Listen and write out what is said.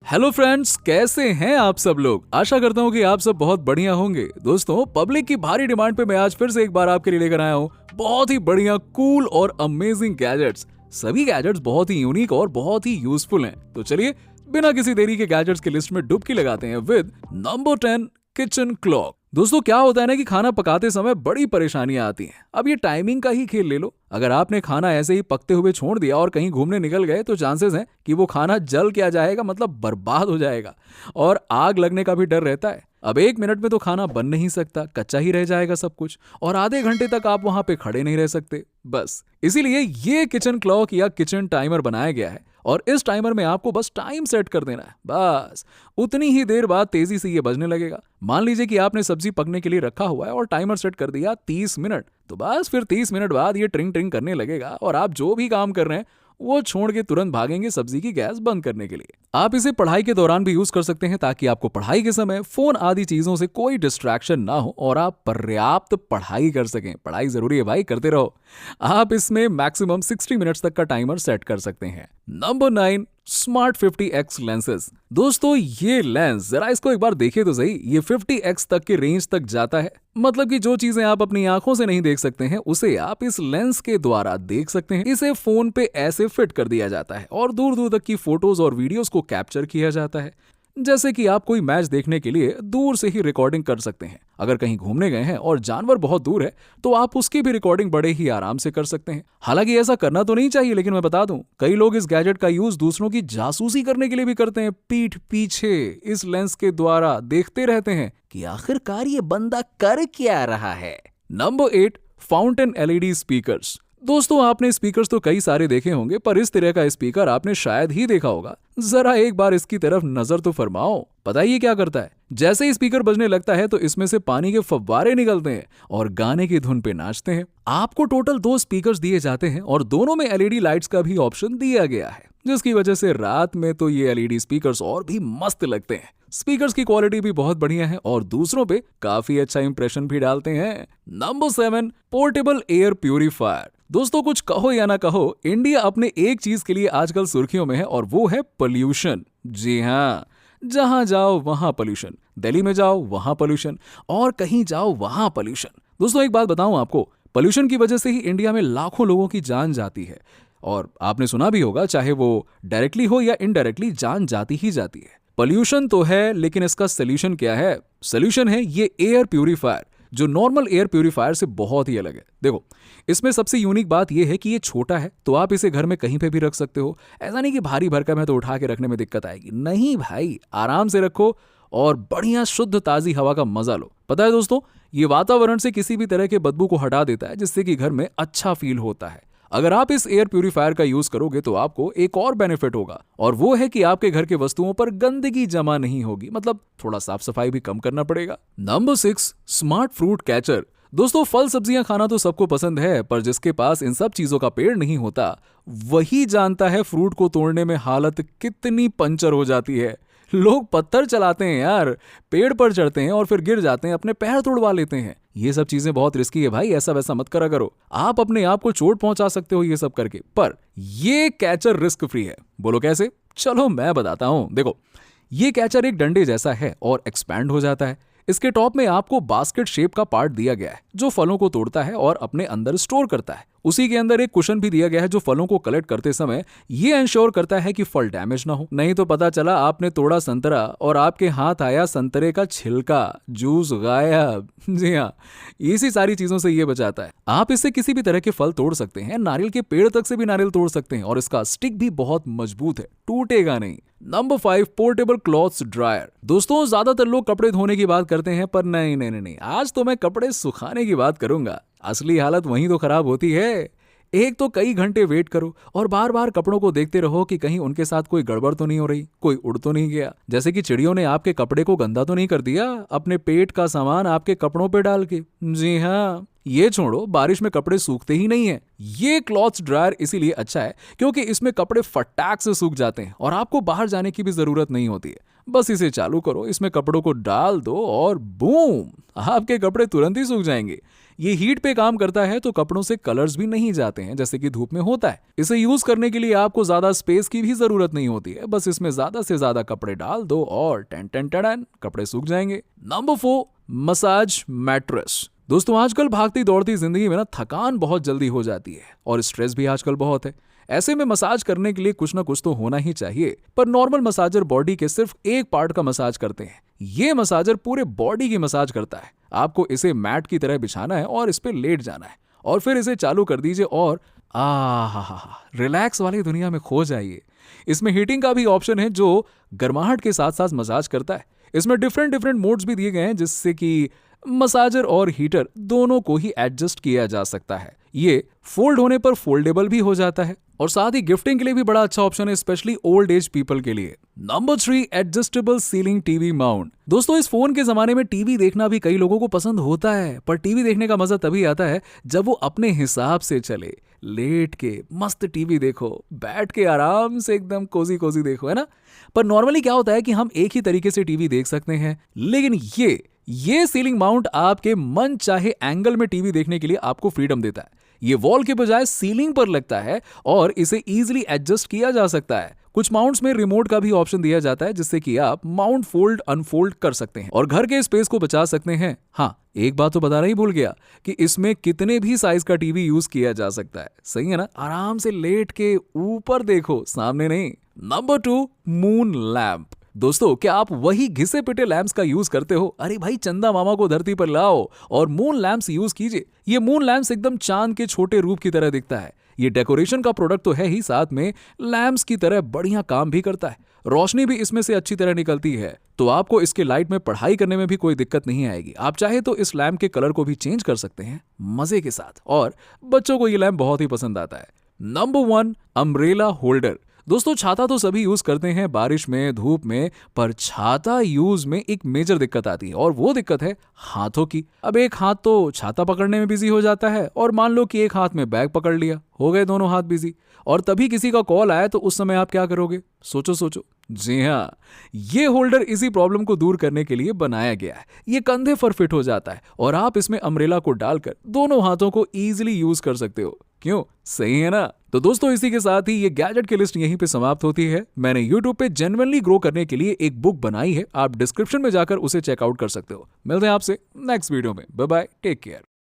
Hello friends, कैसे हैं आप सब लोग। आशा करता हूं कि आप सब बहुत बढ़िया होंगे। दोस्तों, पब्लिक की भारी डिमांड पे मैं आज फिर से एक बार आपके लिए लेकर आया हूं बहुत ही बढ़िया, कूल और अमेजिंग गैजेट्स। सभी गैजेट्स बहुत ही यूनिक और बहुत ही यूजफुल हैं। तो चलिए बिना किसी देरी के गैजेट्स की लिस्ट में डुबकी लगाते हैं विद नंबर 10 किचन क्लॉक। दोस्तों, क्या होता है ना कि खाना पकाते समय बड़ी परेशानियां आती हैं। अब ये टाइमिंग का ही खेल ले लो। अगर आपने खाना ऐसे ही पकते हुए छोड़ दिया और कहीं घूमने निकल गए तो चांसेस हैं कि वो खाना जल क्या जाएगा, मतलब बर्बाद हो जाएगा और आग लगने का भी डर रहता है। अब 1 मिनट में तो खाना बन नहीं सकता, कच्चा ही रह जाएगा सब कुछ, और आधे घंटे तक आप वहां पे खड़े नहीं रह सकते। बस इसीलिए ये किचन क्लॉक या किचन टाइमर बनाया गया है और इस टाइमर में आपको बस टाइम सेट कर देना है। बस उतनी ही देर बाद तेजी से ये बजने लगेगा। मान लीजिए कि आपने सब्जी पकने के लिए रखा हुआ है और टाइमर सेट कर दिया 30 मिनट, तो बस फिर 30 मिनट बाद ये ट्रिंग ट्रिंग करने लगेगा और आप जो भी काम कर रहे हैं वो छोड़ के तुरंत भागेंगे सब्जी की गैस बंद करने के लिए। आप इसे पढ़ाई के दौरान भी यूज कर सकते हैं ताकि आपको पढ़ाई के समय फोन आदि चीजों से कोई डिस्ट्रैक्शन ना हो और आप पर्याप्त पढ़ाई कर सकें। पढ़ाई जरूरी है भाई, करते रहो। आप इसमें मैक्सिमम 60 मिनट्स तक का टाइमर सेट कर सकते हैं। Number 9 smart 50x lenses. दोस्तों, ये लेंस जरा इसको एक बार देखिए तो सही। ये 50x तक के रेंज तक जाता है, मतलब कि जो चीजें आप अपनी आंखों से नहीं देख सकते हैं उसे आप इस लेंस के द्वारा देख सकते हैं। इसे फोन पे ऐसे फिट कर दिया जाता है और दूर दूर तक की फोटोज और वीडियोस को कैप्चर किया जाता है। जैसे कि आप कोई मैच देखने के लिए दूर से ही रिकॉर्डिंग कर सकते हैं। अगर कहीं घूमने गए हैं और जानवर बहुत दूर है तो आप उसकी भी रिकॉर्डिंग बड़े ही आराम से कर सकते हैं। हालांकि ऐसा करना तो नहीं चाहिए, लेकिन मैं बता दूं, कई लोग इस गैजेट का यूज दूसरों की जासूसी करने के लिए भी करते हैं। पीठ पीछे इस लेंस के द्वारा देखते रहते हैं कि आखिरकार ये बंदा कर क्या रहा है। Number 8 fountain LED speakers. दोस्तों, आपने स्पीकर्स तो कई सारे देखे होंगे, पर इस तरह का स्पीकर आपने शायद ही देखा होगा। जरा एक बार इसकी तरफ नजर तो फरमाओ। पता ही ये क्या करता है? जैसे ही स्पीकर बजने लगता है तो इसमें से पानी के फव्वारे निकलते हैं और गाने की धुन पे नाचते हैं। आपको टोटल 2 स्पीकर्स दिए जाते हैं और दोनों में एलईडी लाइट्स का भी ऑप्शन दिया गया है, जिसकी वजह से रात में तो ये एलईडी स्पीकर्स और भी मस्त लगते हैं। स्पीकर्स की क्वालिटी भी बहुत बढ़िया है और दूसरों पे काफी अच्छा इंप्रेशन भी डालते हैं। Number 7 portable air purifier. दोस्तों, कुछ कहो या ना कहो, इंडिया अपने एक चीज के लिए आजकल सुर्खियों में है और वो है पोल्यूशन। जी हाँ, जहां जाओ वहां पोल्यूशन। दिल्ली में जाओ वहां पोल्यूशन और कहीं जाओ वहां पोल्यूशन। दोस्तों, एक बात बताऊं आपको, पोल्यूशन की वजह से ही इंडिया में लाखों लोगों की जान जाती है। और आपने सुना भी होगा, चाहे वो डायरेक्टली हो या इनडायरेक्टली, जान जाती ही जाती है। पोल्यूशन तो है, लेकिन इसका सोल्यूशन क्या है? सोल्यूशन है ये एयर प्यूरिफायर, जो नॉर्मल एयर प्यूरिफायर से बहुत ही अलग है। देखो, इसमें सबसे यूनिक बात यह है कि ये छोटा है, तो आप इसे घर में कहीं पे भी रख सकते हो। ऐसा नहीं कि भारी भरकम है तो उठा के रखने में दिक्कत आएगी। नहीं भाई, आराम से रखो और बढ़िया शुद्ध ताजी हवा का मजा लो। पता है दोस्तों, ये वातावरण से किसी भी तरह के बदबू को हटा देता है, जिससे कि घर में अच्छा फील होता है। अगर आप इस एयर प्यूरिफायर का यूज करोगे तो आपको एक और बेनिफिट होगा, और वो है कि आपके घर के वस्तुओं पर गंदगी जमा नहीं होगी, मतलब थोड़ा साफ सफाई भी कम करना पड़ेगा। Number 6 smart fruit catcher. दोस्तों, फल सब्जियां खाना तो सबको पसंद है, पर जिसके पास इन सब चीजों का पेड़ नहीं होता वही जानता है फ्रूट को तोड़ने में हालत कितनी पंचर हो जाती है। लोग पत्थर चलाते हैं यार, पेड़ पर चढ़ते हैं और फिर गिर जाते हैं, अपने पैर तोड़वा लेते हैं। ये सब चीजें बहुत रिस्की है भाई, ऐसा वैसा मत करा करो। आप अपने आप को चोट पहुंचा सकते हो ये सब करके, पर ये कैचर रिस्क फ्री है। बोलो कैसे? चलो मैं बताता हूं। देखो, ये कैचर एक डंडे जैसा है और एक्सपैंड हो जाता है। इसके टॉप में आपको बास्केट शेप का पार्ट दिया गया है जो फलों को तोड़ता है और अपने अंदर स्टोर करता है। उसी के अंदर एक कुशन भी दिया गया है जो फलों को कलेक्ट करते समय ये इंश्योर करता है कि फल डैमेज ना हो। नहीं तो पता चला आपने तोड़ा संतरा और आपके हाथ आया संतरे का छिलका, जूस गायब। जी हाँ, इसी सारी चीजों से ये बचाता है। आप इससे किसी भी तरह के फल तोड़ सकते हैं, नारियल के पेड़ तक से भी नारियल तोड़ सकते हैं, और इसका स्टिक भी बहुत मजबूत है, टूटेगा नहीं। Number 5 portable clothes dryer. दोस्तों, ज्यादातर लोग कपड़े धोने की बात करते हैं, पर नहीं नहीं नहीं, आज तो मैं कपड़े सुखाने की बात करूंगा। असली हालत वहीं तो खराब होती है। एक तो कई घंटे वेट करो और बार बार कपड़ों को देखते रहो कि कहीं उनके साथ कोई गड़बड़ तो नहीं हो रही, कोई उड़ तो नहीं गया, जैसे कि चिड़ियों ने आपके कपड़े को गंदा तो नहीं कर दिया अपने पेट का सामान आपके कपड़ों पे डाल के। जी हाँ, ये छोड़ो, बारिश में कपड़े सूखते ही नहीं है। ये क्लॉथ ड्रायर इसीलिए अच्छा है क्योंकि इसमें कपड़े फटाक से सूख जाते हैं और आपको बाहर जाने की भी जरूरत नहीं होती है। बस इसे चालू करो, इसमें कपड़ों को डाल दो और बूम, आपके कपड़े तुरंत ही सूख जाएंगे। ये हीट पे काम करता है तो कपड़ों से कलर्स भी नहीं जाते हैं जैसे कि धूप में होता है। इसे यूज करने के लिए आपको ज्यादा स्पेस की भी जरूरत नहीं होती है, बस इसमें ज्यादा से ज्यादा कपड़े डाल दो और टेन टेन टेन कपड़े सूख जाएंगे। Number 4, massage mattress. दोस्तों आजकल भागती दौड़ती जिंदगी में ना थकान बहुत जल्दी हो जाती है और स्ट्रेस भी आजकल बहुत है। ऐसे में मसाज करने के लिए कुछ ना कुछ तो होना ही चाहिए, पर नॉर्मल मसाजर बॉडी के सिर्फ एक पार्ट का मसाज करते हैं। ये मसाजर पूरे बॉडी की मसाज करता है। आपको इसे मैट की तरह बिछाना है और इस पे लेट जाना है और फिर इसे चालू कर दीजिए और रिलैक्स वाली दुनिया में खो जाइए। इसमें हीटिंग का भी ऑप्शन है जो गर्माहट के साथ साथ मसाज करता है। इसमें डिफरेंट डिफरेंट मोड्स भी दिए गए हैं जिससे कि मसाजर और हीटर दोनों को ही एडजस्ट किया जा सकता है। ये फोल्ड होने पर फोल्डेबल भी हो जाता है और साथ ही गिफ्टिंग के लिए भी बड़ा अच्छा ऑप्शन है, स्पेशली ओल्ड एज पीपल के लिए। Number 3, adjustable ceiling TV mount. दोस्तों इस फोन के जमाने में टीवी देखना भी कई लोगों को पसंद होता है, पर टीवी देखने का मजा तभी आता है जब वो अपने हिसाब से चले। लेट के मस्त टीवी देखो, बैठ के आराम से एकदम कोजी कोजी देखो, है ना। पर नॉर्मली क्या होता है कि हम एक ही तरीके से टीवी देख सकते हैं, लेकिन ये सीलिंग माउंट आपके मन चाहे एंगल में टीवी देखने के लिए आपको फ्रीडम देता है। ये वॉल के बजाय सीलिंग पर लगता है और इसे इजीली एडजस्ट किया जा सकता है। कुछ माउंट्स में रिमोट का भी ऑप्शन दिया जाता है जिससे कि आप माउंट फोल्ड अनफोल्ड कर सकते हैं और घर के स्पेस को बचा सकते हैं। हाँ, एक बात तो बताना ही भूल गया कि इसमें कितने भी साइज का टीवी यूज किया जा सकता है। सही है ना, आराम से लेट के ऊपर देखो, सामने नहीं। Number 2, moon lamp. दोस्तों क्या आप वही घिसे पिटे लैंप्स का यूज करते हो? अरे भाई चंदा मामा को धरती पर लाओ और मून लैंप्स यूज कीजिए। ये मून लैंप्स एकदम चांद के छोटे रूप की तरह दिखता है। ये डेकोरेशन का प्रोडक्ट तो है ही, साथ में लैंप्स की तरह बढ़िया काम भी करता है। रोशनी भी इसमें से अच्छी तरह निकलती है, तो आपको इसके लाइट में पढ़ाई करने में भी कोई दिक्कत नहीं आएगी। आप चाहे तो इस लैंप के कलर को भी चेंज कर सकते हैं मजे के साथ, और बच्चों को ये लैंप बहुत ही पसंद आता है। Number 1, umbrella holder. दोस्तों छाता तो सभी यूज करते हैं बारिश में, धूप में, पर छाता यूज में एक मेजर दिक्कत आती है और वो दिक्कत है हाथों की। अब एक हाथ तो छाता पकड़ने में बिजी हो जाता है और मान लो कि एक हाथ में बैग पकड़ लिया, हो गए दोनों हाथ बिजी, और तभी किसी का कॉल आया तो उस समय आप क्या करोगे? सोचो सोचो। जी हाँ, ये होल्डर इसी प्रॉब्लम को दूर करने के लिए बनाया गया है। ये कंधे पर फिट हो जाता है और आप इसमें अम्ब्रेला को डालकर दोनों हाथों को इजीली यूज कर सकते हो। क्यों, सही है ना? तो दोस्तों इसी के साथ ही ये गैजेट की लिस्ट यहीं पे समाप्त होती है। मैंने YouTube पे जेन्युइनली ग्रो करने के लिए एक बुक बनाई है, आप डिस्क्रिप्शन में जाकर उसे चेकआउट कर सकते हो। मिलते हैं आपसे नेक्स्ट वीडियो में। Bye bye, take care.